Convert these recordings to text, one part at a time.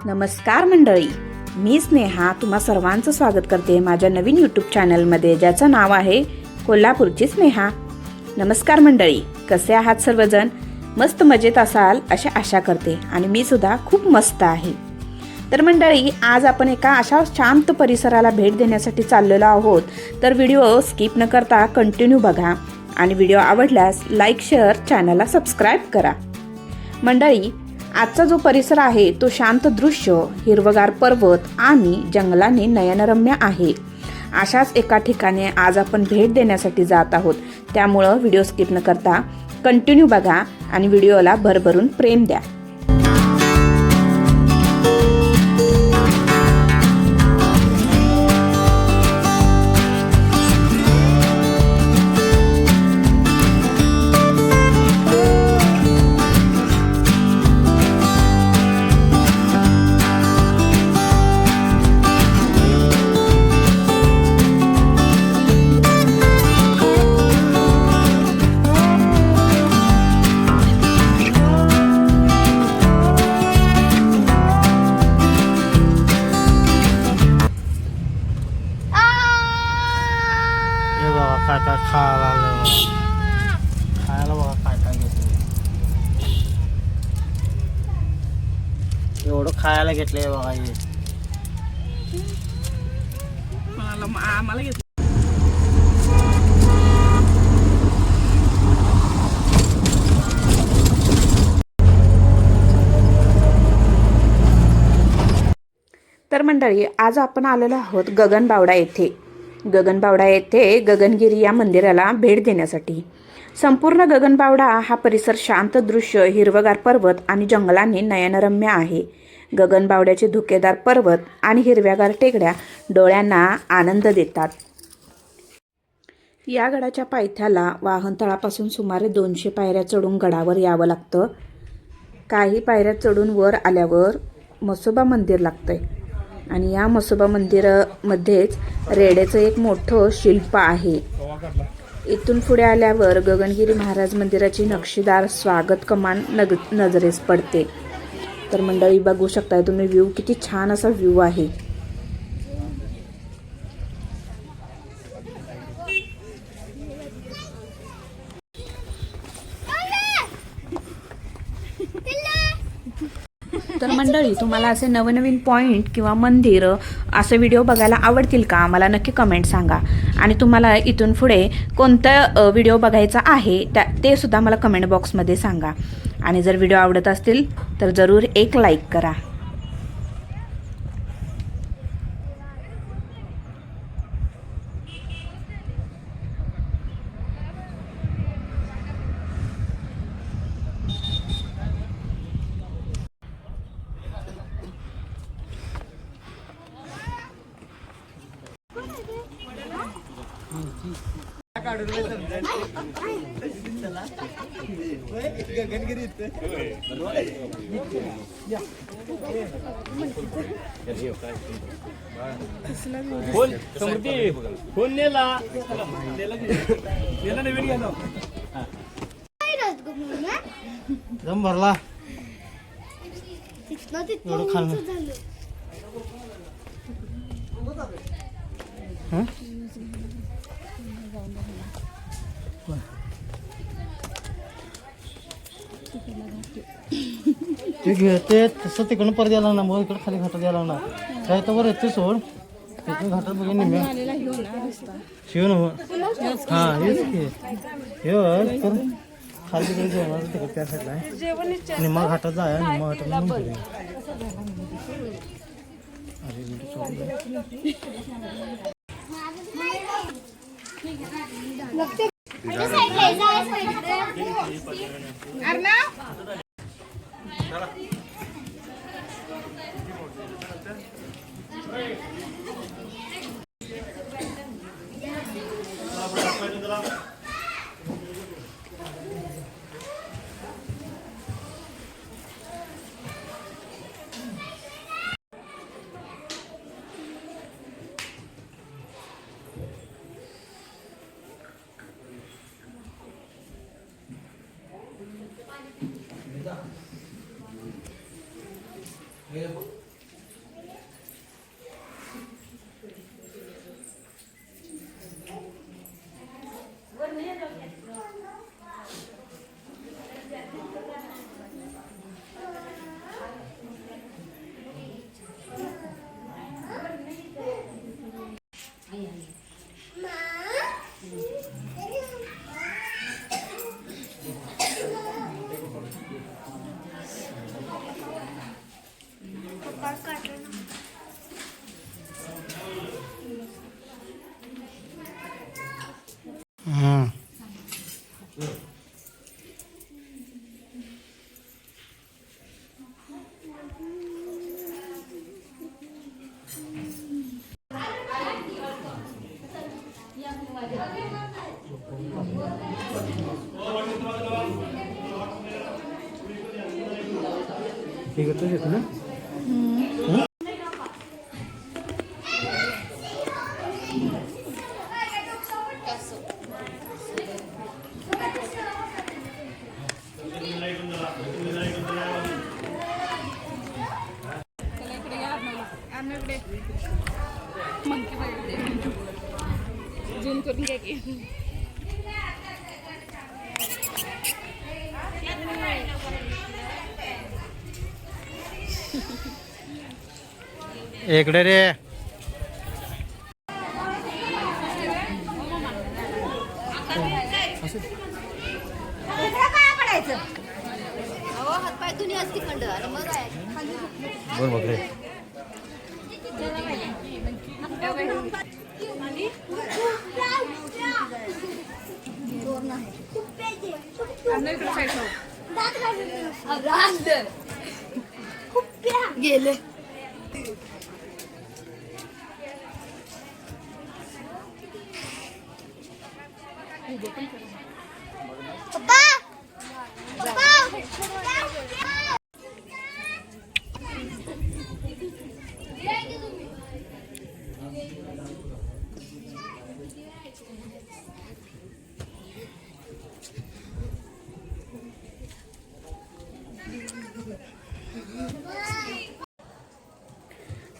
नमस्कार मंडळी, मी स्नेहा तुम्हा सर्वांचं स्वागत करते माझ्या नवीन यूट्यूब चॅनलमध्ये, ज्याचं नाव आहे कोल्हापूरची स्नेहा. नमस्कार मंडळी, कसे आहात सर्वजण? मस्त मजेत असाल अशी आशा करते आणि मी सुद्धा खूप मस्त आहे. तर मंडळी, आज आपण एका अशा शांत परिसराला भेट देण्यासाठी चाललेलो आहोत. तर व्हिडिओ स्किप न करता कंटिन्यू बघा आणि व्हिडिओ आवडल्यास लाईक, शेअर, चॅनलला सबस्क्राईब करा. मंडळी, आजचा जो परिसर आहे तो शांत दृश्य, हिरवगार पर्वत आणि जंगलाने नयनरम्य आहे. अशाच एका ठिकाणी आज आपण भेट देण्यासाठी जात आहोत. त्यामुळं व्हिडिओ स्किप न करता कंटिन्यू बघा आणि व्हिडिओला भरभरून प्रेम द्या. काय काय खायला खायला बघा काय काय घेतलं. एवढं खायला घेतलंय बघा हे. आम्हाला घेतलं. तर मंडळी, आज आपण आलेलो आहोत गगनबावडा येथे. गगनबावडा येथे गगनगिरी या मंदिराला भेट देण्यासाठी. संपूर्ण गगनबावडा हा परिसर शांत दृश्य, हिरवगार पर्वत आणि जंगलाने नयनरम्य आहे. गगनबावड्याचे धुकेदार पर्वत आणि हिरव्यागार टेकड्या डोळ्यांना आनंद देतात. या गडाच्या पायथ्याला वाहनतळापासून सुमारे 200 पायऱ्या चढून गडावर यावं लागतं. काही पायऱ्या चढून वर आल्यावर म्हसोबा मंदिर लागतंय आणि या म्हसोबा मंदिरामध्येच रेड्याचं एक मोठं शिल्प आहे. इथून पुढे आल्यावर गगनगिरी महाराज मंदिराची नक्षीदार स्वागत कमान नजरेस पडते. तर मंडळी, बघू शकताय तुम्ही व्ह्यू, किती छान असा व्ह्यू आहे. तर मंडळी, तुम्हाला असे नवनवीन पॉईंट किंवा मंदिर असे व्हिडिओ बघायला आवडतील का? मला नक्की कमेंट सांगा. आणि तुम्हाला इथून पुढे कोणता व्हिडिओ बघायचा आहे ते सुद्धा मला कमेंट बॉक्समध्ये सांगा. आणि जर व्हिडिओ आवडत असतील तर जरूर एक लाईक करा. फोन नेला दम भरला एवढं खाल्लं. ते घेते तसं तिकडून परत यायला ना, मग इकडे खाली घाटात यायला ना. काय तर बरं येते सोड, तिकडून घाटात बघेन निम्या शिव ना. हां, हेच की हे तर खाली तिकडे जेवणार तिकडे त्या साईडला आहे. निम्मा घाटात जाय, निम्मा घाटात ठीक आहे, तुझ्या तुला झूम करून घ्या की. इकडे रे. हातपाय दुनिया असती खंड आणि मग काय बोल बघ रे. गेले.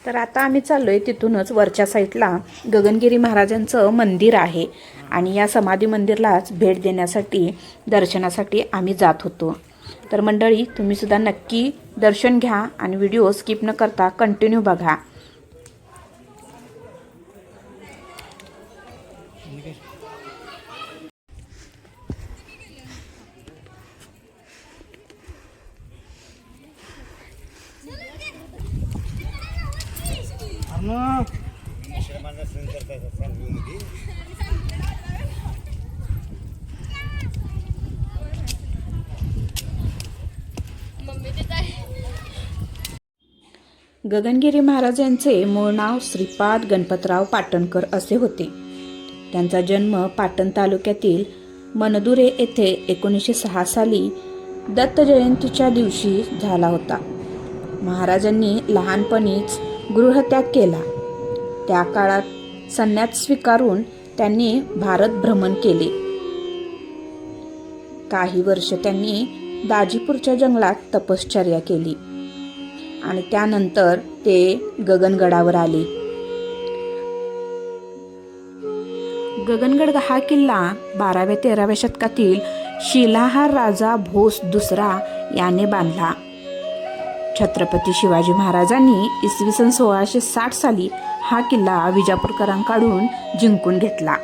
तर आता आम्ही चाललोय तिथूनच वरच्या साईडला गगनगिरी महाराजांचं मंदिर आहे आणि या समाधी मंदिरलाच भेट देण्यासाठी दर्शनासाठी आम्ही जात होतो. तर मंडळी तुम्ही सुद्धा नक्की दर्शन घ्या आणि व्हिडिओ स्किप न करता कंटिन्यू बघा. गगनगिरी महाराज यांचे मूळ नाव श्रीपाद गणपतराव पाटणकर असे होते. त्यांचा जन्म पाटण तालुक्यातील मनदुरे येथे 1906 साली दत्त जयंतीच्या दिवशी झाला होता. महाराजांनी लहानपणीच गृहत्याग केला. त्या काळात संन्यास स्वीकारून त्यांनी भारत भ्रमण केले. काही वर्ष त्यांनी दाजीपूरच्या जंगलात तपश्चर्या केली आणि त्यानंतर ते गगनगडावर आले. गगनगड हा किल्ला 12व्या-13व्या शतकातील शिलाहार राजा भोस दुसरा याने बांधला. छत्रपती शिवाजी महाराजांनी इसवी सन 1660 साली हा किल्ला विजापूरकरांकडून जिंकून घेतला.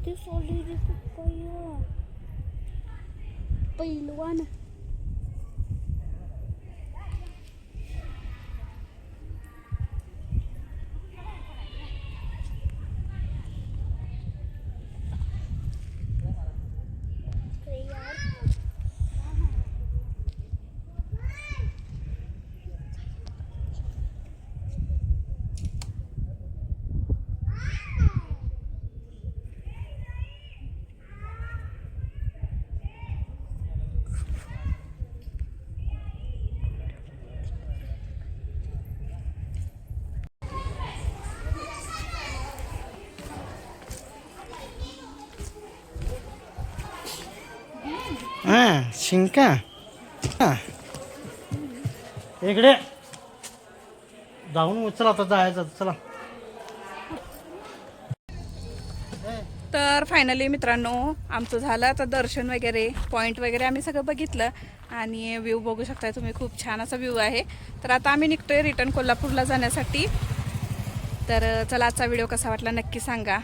ते सोडली पहिलवान हां शिंका हां इकडे जाऊन उचल आता जायचं चला. तर फायनली मित्रांनो आमचं झालं आता दर्शन वगैरे, पॉईंट वगैरे आम्ही सगळं बघितलं आणि व्ह्यू बघू शकताय तुम्ही, खूप छान असा व्ह्यू आहे. तर आता आम्ही निघतोय रिटर्न कोल्हापूरला जाण्यासाठी. तर चला आजचा व्हिडिओ कसा वाटला नक्की सांगा.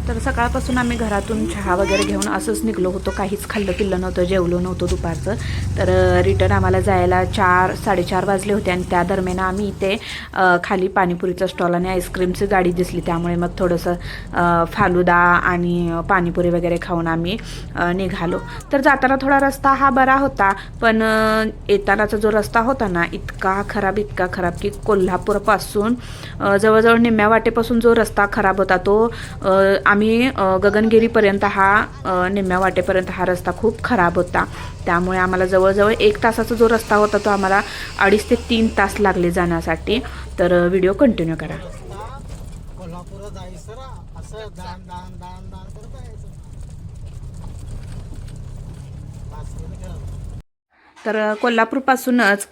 तर सकाळपासून आम्ही घरातून चहा वगैरे घेऊन असंच निघलो होतो, काहीच खाल्लं पिल्लं नव्हतं, जेवलो नव्हतं दुपारचं. तर रिटर्न आम्हाला जायला 4-4:30 वाजले होते आणि त्या दरम्यान आम्ही इथे खाली पाणीपुरीचा स्टॉल आणि आईस्क्रीमची गाडी दिसली, त्यामुळे मग थोडंसं फालुदा आणि पाणीपुरी वगैरे खाऊन आम्ही निघालो. तर जाताना थोडा रस्ता हा बरा होता, पण येतानाचा जो रस्ता होता ना इतका खराब की कोल्हापूरपासून जवळजवळ निम्म्या वाटेपासून जो रस्ता खराब होता तो आम्ही गगनगिरीपर्यंत हा निम्म्या वाटेपर्यंत हा रस्ता खूप खराब होता. त्यामुळे आम्हाला जवळजवळ 1 तासाचा जो रस्ता होता तो आम्हाला 2.5 ते 3 तास लागले जाण्यासाठी. तर व्हिडिओ कंटिन्यू करा. कोल्हापूर जायचं असं दान दान दान दान करत जायचं. तर कोल्हापूरपासूनच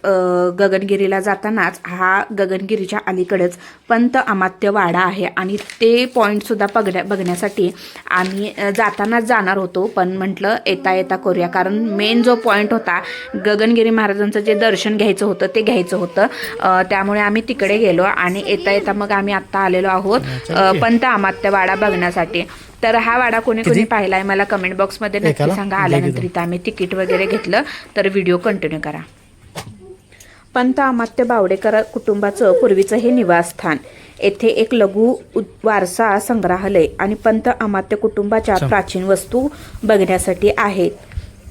गगनगिरीला जातानाच हा गगनगिरीच्या अलीकडेच पंत अमात्य वाडा आहे आणि ते पॉईंटसुद्धा बघण्यासाठी आम्ही जातानाच जाणार होतो, पण म्हटलं येता येता करूया, कारण मेन जो पॉईंट होता गगनगिरी महाराजांचं जे दर्शन घ्यायचं होतं ते घ्यायचं होतं. त्यामुळे आम्ही तिकडे गेलो आणि येता येता मग आम्ही आत्ता आलेलो आहोत पंत अमात्य वाडा बघण्यासाठी. तर हा वाडा कोणी कोणी पाहिलाय मला कमेंट बॉक्समध्ये नक्की सांगा. आल्यानंतर इथं आम्ही तिकीट वगैरे घेतलं. तर व्हिडिओ कंटिन्यू करा. पंत अमात्य बावडेकर कुटुंबाचं पूर्वीचं हे निवासस्थान. येथे एक लघु वारसा संग्रहालय आणि पंत अमात्य कुटुंबाच्या प्राचीन वस्तू बघण्यासाठी आहेत.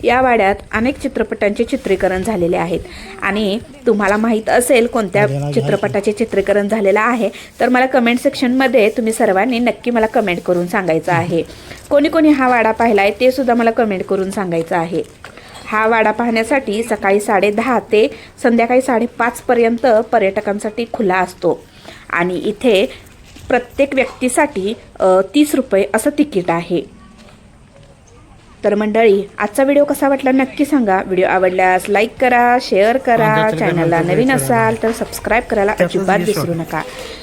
या वाड्यात अनेक चित्रपटांचे चित्रीकरण झालेले आहेत आणि तुम्हाला माहीत असेल कोणत्या चित्रपटाचे चित्रीकरण झालेलं आहे तर मला कमेंट सेक्शनमध्ये तुम्ही सर्वांनी नक्की मला कमेंट करून सांगायचं आहे. कोणी कोणी हा वाडा पाहिला आहे ते सुद्धा मला कमेंट करून सांगायचं आहे. हा वाडा पाहण्यासाठी सकाळी 10:30 ते संध्याकाळी 5:30 पर्यंत पर्यटकांसाठी खुला असतो आणि इथे प्रत्येक व्यक्तीसाठी 30 रुपये असं तिकीट आहे. तर मंडळी आजचा व्हिडिओ कसा वाटला नक्की सांगा. व्हिडिओ आवडल्यास लाईक करा, शेअर करा, चॅनलला नवीन असाल तर सबस्क्राईब करायला अजिबात विसरू नका.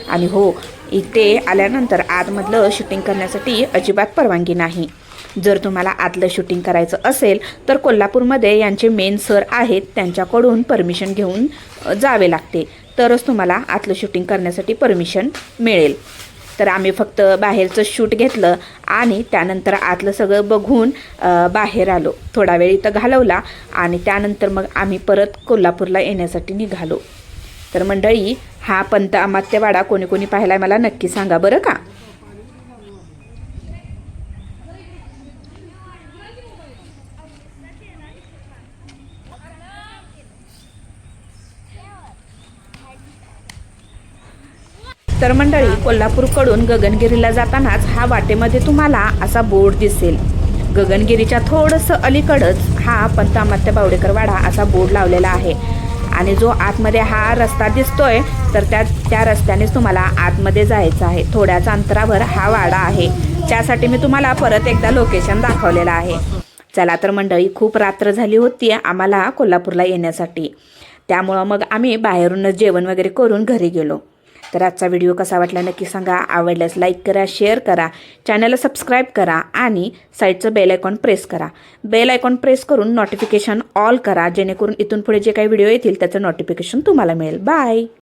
आणि हो, इथे आल्यानंतर आतमधलं शूटिंग करण्यासाठी अजिबात परवानगी नाही. जर तुम्हाला आतलं शूटिंग करायचं असेल तर कोल्हापूरमध्ये यांचे मेन सर आहेत, त्यांच्याकडून परमिशन घेऊन जावे लागते, तरच तुम्हाला आतलं शूटिंग करण्यासाठी परमिशन मिळेल. तर आम्ही फक्त बाहेरचं शूट घेतलं आणि त्यानंतर आतलं सगळं बघून बाहेर आलो, थोडा वेळ इथं घालवला आणि त्यानंतर मग आम्ही परत कोल्हापूरला येण्यासाठी निघालो. तर मंडळी हा पंत अमात्य वाडा कोणी कोणी पाहिलाय मला नक्की सांगा बरं का. तर मंडळी कोल्हापूरकडून गगनगिरीला जातानाच हा वाटेमध्ये तुम्हाला असा बोर्ड दिसेल. गगनगिरीच्या थोडंसं अलीकडंच हा पंत अमात्य बावडेकर वाडा असा बोर्ड लावलेला आहे आणि जो आतमध्ये हा रस्ता दिसतोय तर त्या रस्त्यानेच तुम्हाला आतमध्ये जायचं आहे. थोड्याच अंतरावर हा वाडा आहे, त्यासाठी मी तुम्हाला परत एकदा लोकेशन दाखवलेलं आहे. चला तर मंडळी खूप रात्र झाली होती आम्हाला कोल्हापूरला येण्यासाठी, त्यामुळं मग आम्ही बाहेरूनच जेवण वगैरे करून घरी गेलो. तर आजचा व्हिडिओ कसा वाटला नक्की सांगा. आवडल्यास लाईक करा, शेअर करा, चॅनलला सबस्क्राईब करा आणि साईडचं बेल आयकॉन प्रेस करा. बेल आयकॉन प्रेस करून नोटिफिकेशन ऑल करा, जेणेकरून इथून पुढे जे काही व्हिडिओ येतील त्याचं नोटिफिकेशन तुम्हाला मिळेल. बाय.